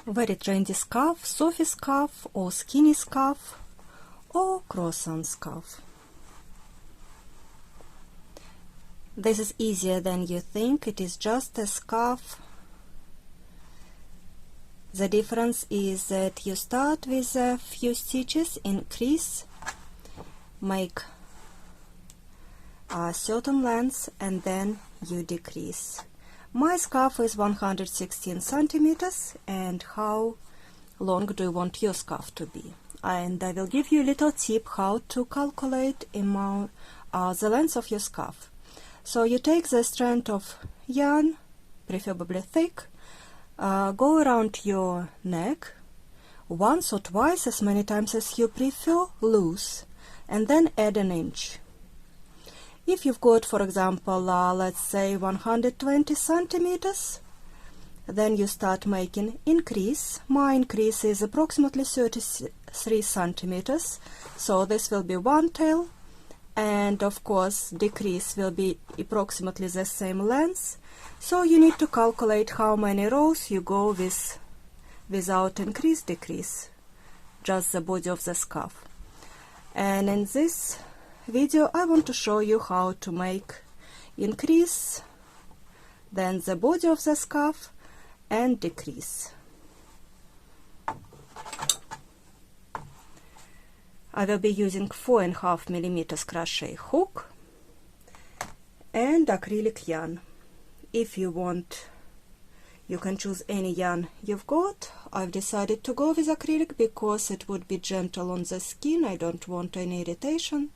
very trendy scarf, Sophie scarf or skinny scarf or croissant scarf. This is easier than you think. It is just a scarf. The difference is that you start with a few stitches, increase, make a certain length, and then you decrease. My scarf is 116 centimeters, and how long do you want your scarf to be? And I will give you a little tip how to calculate the length of your scarf. So you take the strand of yarn, preferably thick, go around your neck once or twice, as many times as you prefer, loose, and then add an inch. If you've got, for example, let's say 120 centimeters, then you start making increase. My increase is approximately 33 centimeters, so this will be one tail, and of course decrease will be approximately the same length. So you need to calculate how many rows you go with without increase, decrease, just the body of the scarf. And in this video I want to show you how to make increase, then the body of the scarf, and decrease. I will be using 4.5 millimeters crochet hook and acrylic yarn. If you want, you can choose any yarn you've got. I've decided to go with acrylic because it would be gentle on the skin. I don't want any irritation.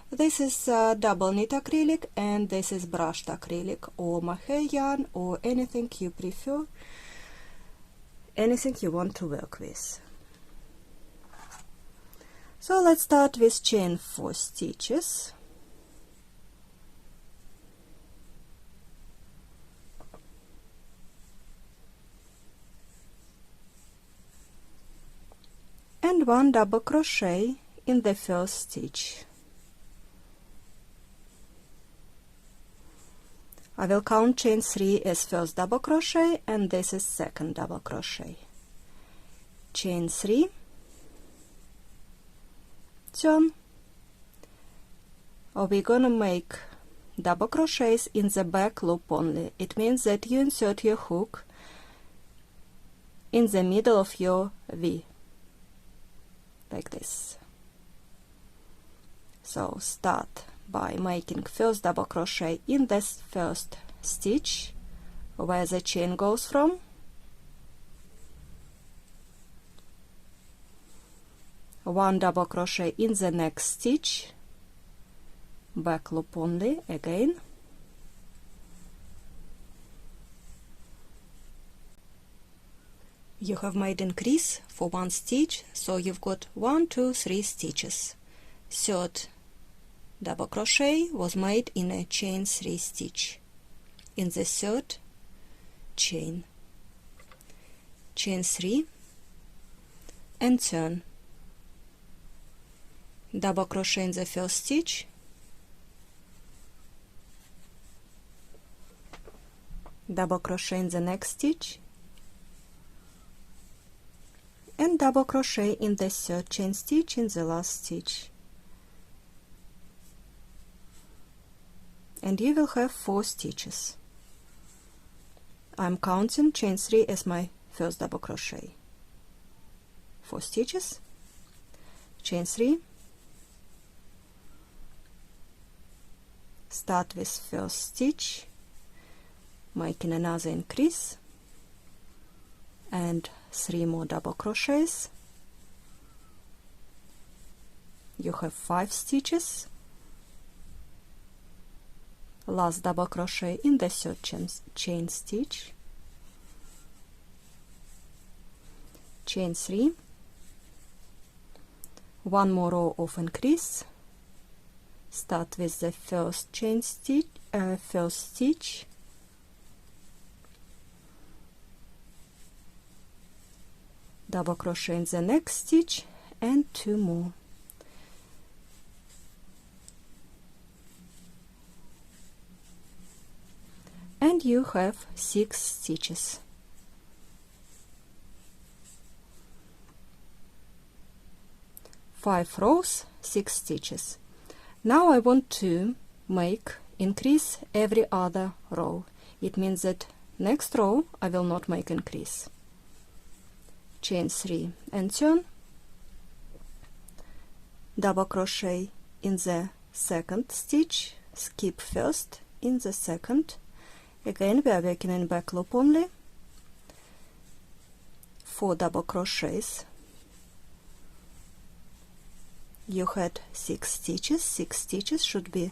This is double knit acrylic, and this is brushed acrylic or mohair yarn or anything you prefer, anything you want to work with. So let's start with chain 4 stitches. And 1 double crochet in the first stitch. I will count chain 3 as first double crochet, and this is second double crochet. Chain 3, turn. We're gonna make double crochets in the back loop only. It means that you insert your hook in the middle of your V, like this. So start by making first double crochet in this first stitch where the chain goes from, one double crochet in the next stitch, back loop only again, you have made increase for 1 stitch, so you've got 1, 2, 3 stitches. Third double crochet was made in a chain 3 stitch. In the third chain 3 and turn. Double crochet in the first stitch, double crochet in the next stitch, and double crochet in the third chain stitch in the last stitch. And you will have 4 stitches. I'm counting chain 3 as my first double crochet. 4 stitches, chain 3, start with first stitch, making another increase, and 3 more double crochets. You have 5 stitches. Last double crochet in the third chain stitch, chain 3, 1 more row of increase, start with the first chain stitch, first stitch, double crochet in the next stitch, and 2 more. And you have 6 stitches. 5 rows, 6 stitches. Now I want to increase every other row. It means that next row I will not make increase. Chain 3 and turn, double crochet in the second stitch, skip first in the second. Again we are working in back loop only, 4 double crochets. You had 6 stitches. 6 stitches should be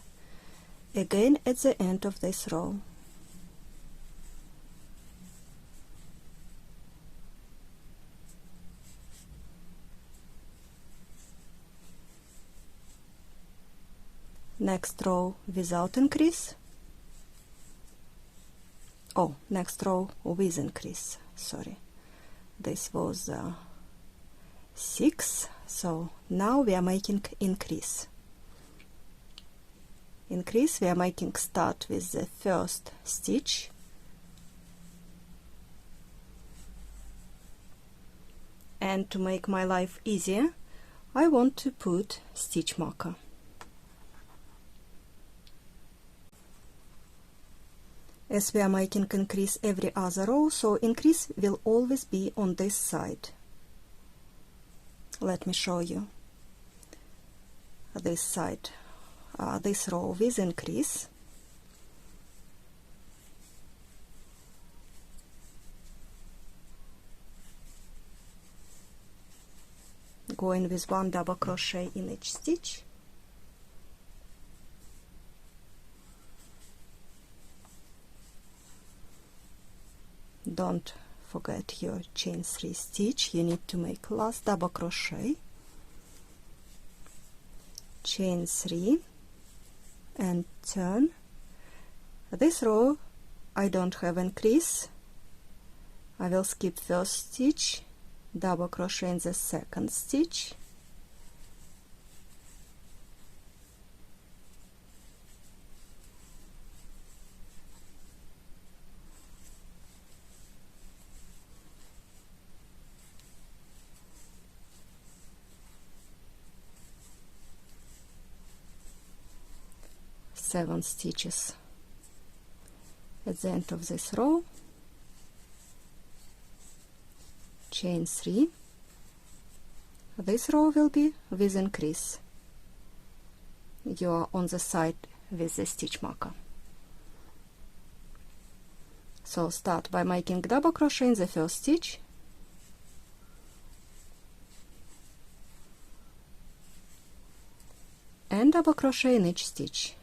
again at the end of this row. Next row without increase. Oh, next row with increase, sorry. This was 6, so now we are making increase. Increase, we are making start with the first stitch, and to make my life easier I want to put stitch marker. As we are making increase every other row, so increase will always be on this side. Let me show you this side, this row with increase. Going with 1 double crochet in each stitch. Don't forget your chain 3 stitch. You need to make last double crochet, chain 3 and turn. This row I don't have increase. I will skip first stitch, double crochet in the second stitch, seven stitches at the end of this row, chain 3. This row will be with increase. You are on the side with the stitch marker. So start by making double crochet in the first stitch, and double crochet in each stitch.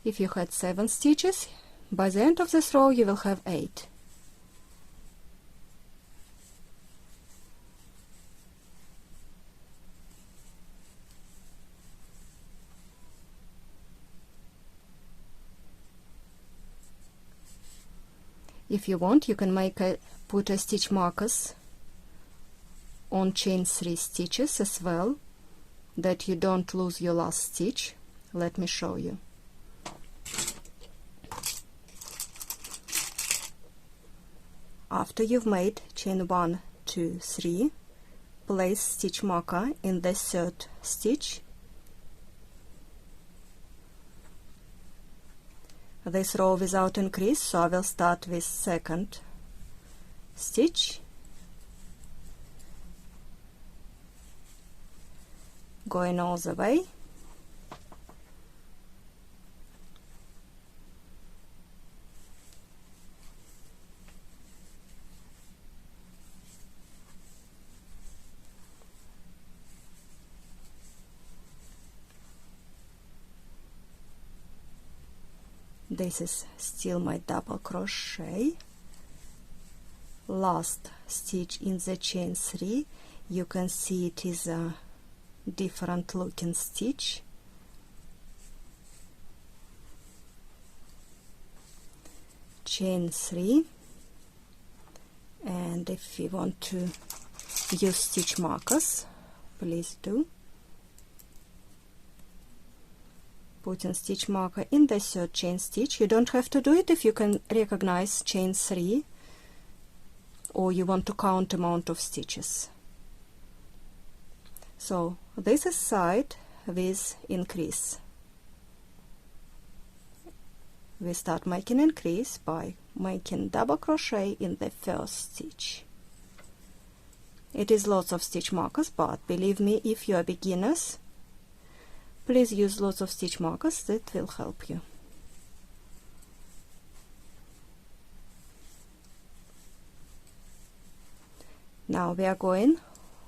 If you had 7 stitches, by the end of this row you will have 8. If you want, you can put a stitch markers on chain 3 stitches as well, that you don't lose your last stitch. Let me show you. After you've made chain 1, 2, 3, place stitch marker in the third stitch. This row without increase, so I will start with second stitch, going all the way, this is still my double crochet, last stitch in the chain 3. You can see it is a different looking stitch. Chain 3, and if you want to use stitch markers, please do. Put in stitch marker in the third chain stitch. You don't have to do it if you can recognize chain 3 or you want to count amount of stitches. So this is side with increase. We start making increase by making double crochet in the first stitch. It is lots of stitch markers, but believe me, if you are beginners, please use lots of stitch markers, that will help you. Now we are going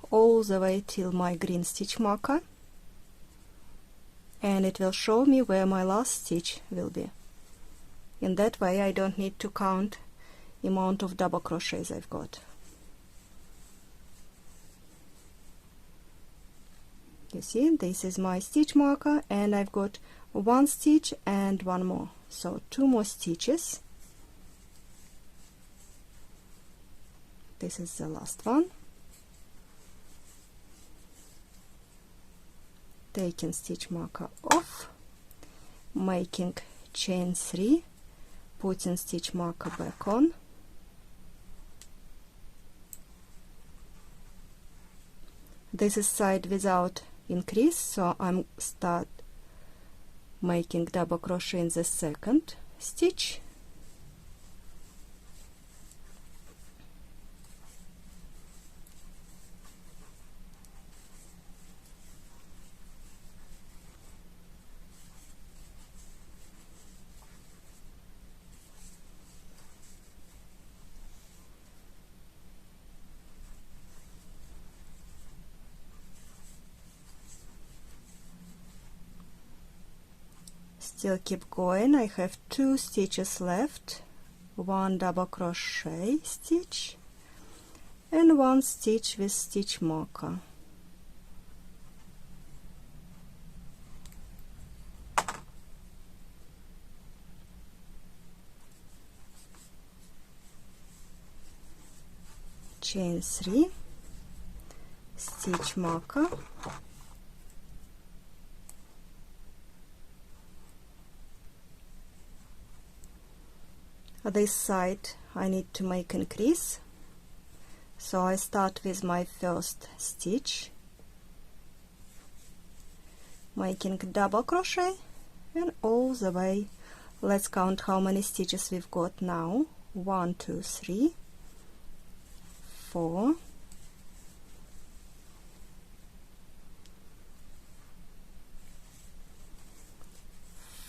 all the way till my green stitch marker, and it will show me where my last stitch will be. In that way I don't need to count amount of double crochets I've got. You see, this is my stitch marker, and I've got one stitch and one more, so two more stitches. This is the last one. Taking stitch marker off, making chain 3, putting stitch marker back on, this is side without increase, so I'm start making double crochet in the second stitch, still keep going. I have 2 stitches left, 1 double crochet stitch and 1 stitch with stitch marker. Chain 3, stitch marker, this side I need to make increase, so I start with my first stitch, making double crochet, and all the way, let's count how many stitches we've got now. 1 2 3 4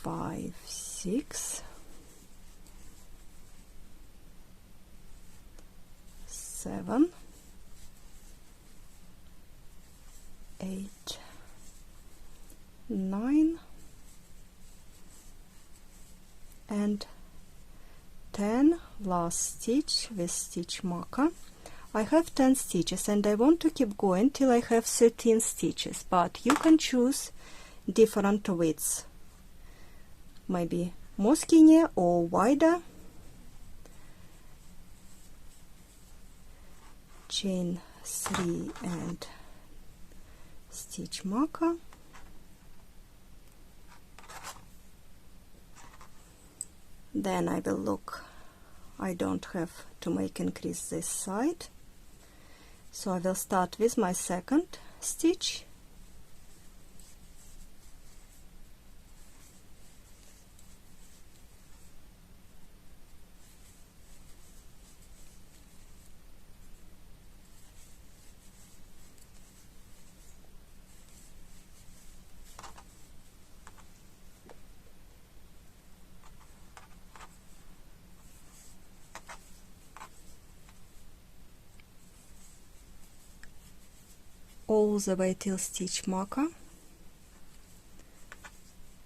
5 6 7 8 9 and 10. Last stitch with stitch marker. I have 10 stitches and I want to keep going till I have 13 stitches, but you can choose different widths, maybe more skinnier or wider. Chain 3 and stitch marker, then I will look, I don't have to make increase this side, so I will start with my second stitch, all the way till stitch marker,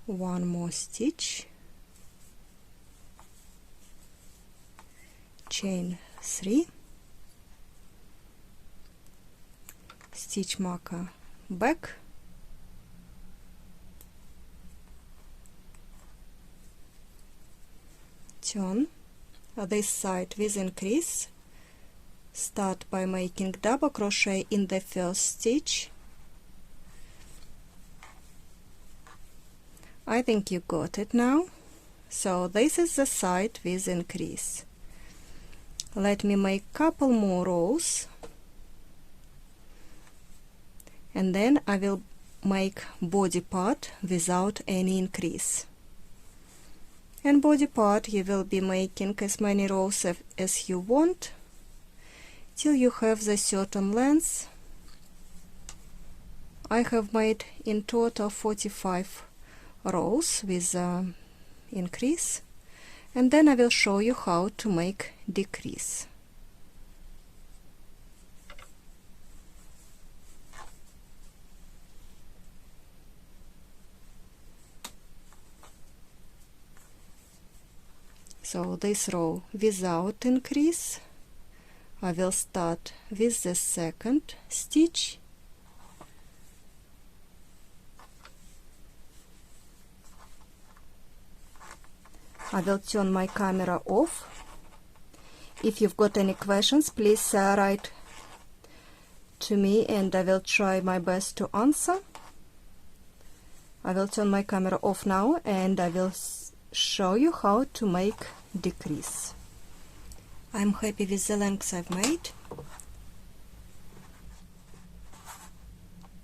1 more stitch, chain 3, stitch marker back, turn this side with increase, start by making double crochet in the first stitch. I think you got it now. So this is the side with increase. Let me make couple more rows, and then I will make body part without any increase. And body part you will be making as many rows as you want till you have the certain length. I have made in total 45 rows with increase, and then I will show you how to make decrease. So this row without increase, I will start with the second stitch, I will turn my camera off. If you've got any questions, please write to me and I will try my best to answer. I will turn my camera off now and I will show you how to make decrease. I'm happy with the lengths I've made.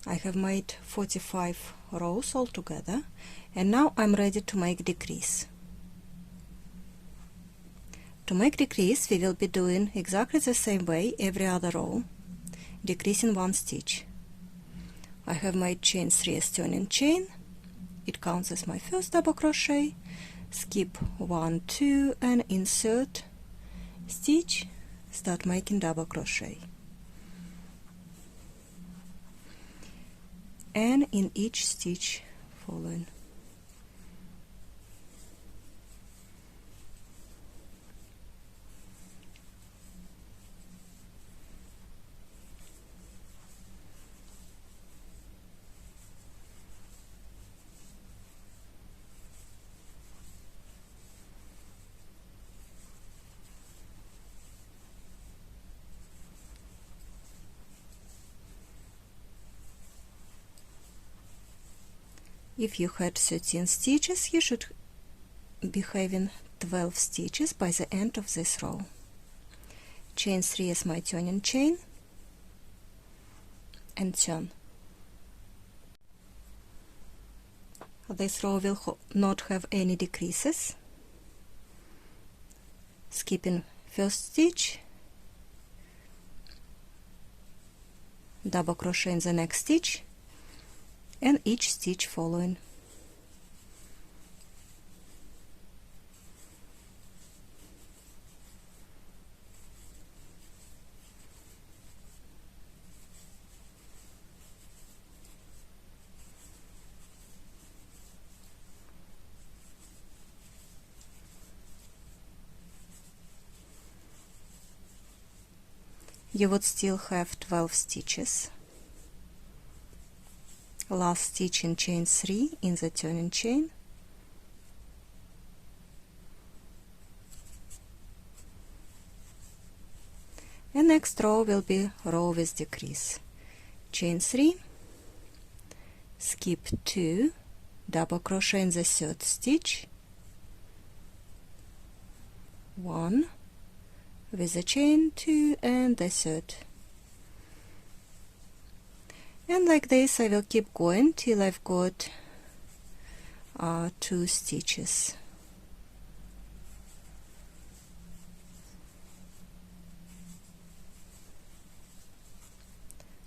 I have made 45 rows altogether, and now I'm ready to make decrease. To make decrease, we will be doing exactly the same way every other row, decreasing one stitch. I have made chain 3 as turning chain. It counts as my first double crochet. Skip 1, 2 and insert stitch, start making double crochet, and in each stitch following. If you had 13 stitches, you should be having 12 stitches by the end of this row. Chain 3 as my turning chain, and turn. This row will not have any decreases. Skipping first stitch, double crochet in the next stitch, and each stitch following. You would still have 12 stitches. Last stitch in chain 3 in the turning chain, and next row will be row with decrease. Chain 3, skip 2, double crochet in the third stitch, 1 with the chain, 2 and the third. And like this I will keep going till I've got 2 stitches.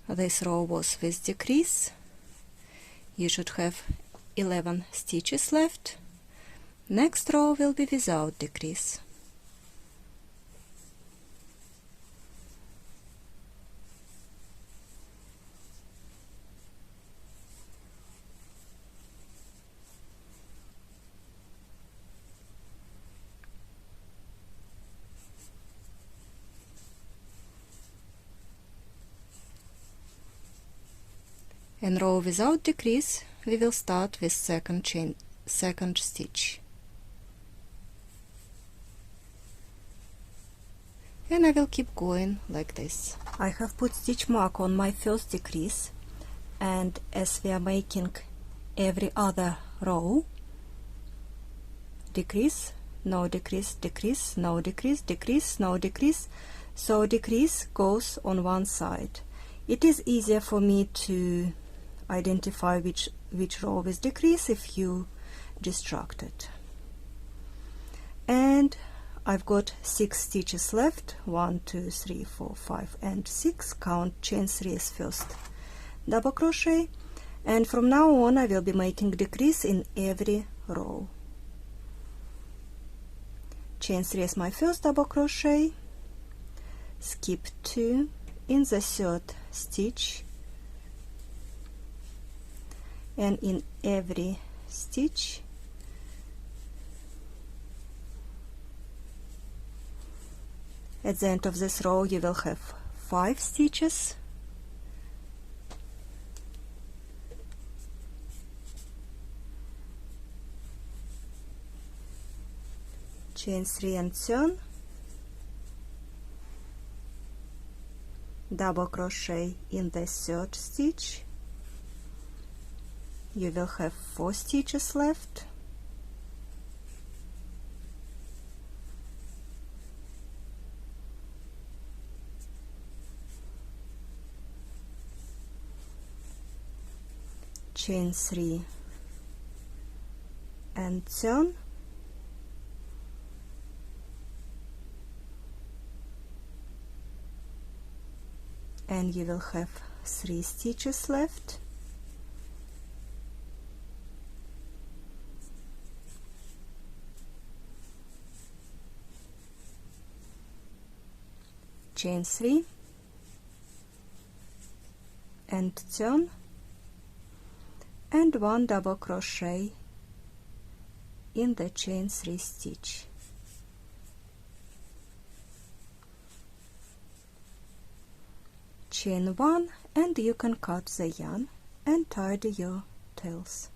This row was with decrease. You should have 11 stitches left. Next row will be without decrease. And row without decrease, we will start with second stitch. And I will keep going like this. I have put stitch mark on my first decrease, and as we are making every other row, decrease, no decrease, decrease, no decrease, decrease, no decrease, so decrease goes on one side. It is easier for me to identify which row is decrease if you distracted. And I've got 6 stitches left, 1 2 3 4 5 and 6. Count chain 3 as first double crochet, and from now on I will be making decrease in every row. Chain 3 as my first double crochet, skip 2 in the 3rd stitch, and in every stitch at the end of this row you will have 5 stitches. Chain 3 and turn, double crochet in the 3rd stitch, you will have 4 stitches left. Chain 3 and turn, and you will have 3 stitches left. Chain 3 and turn, and 1 double crochet in the chain 3 stitch. Chain 1, and you can cut the yarn and tidy your tails.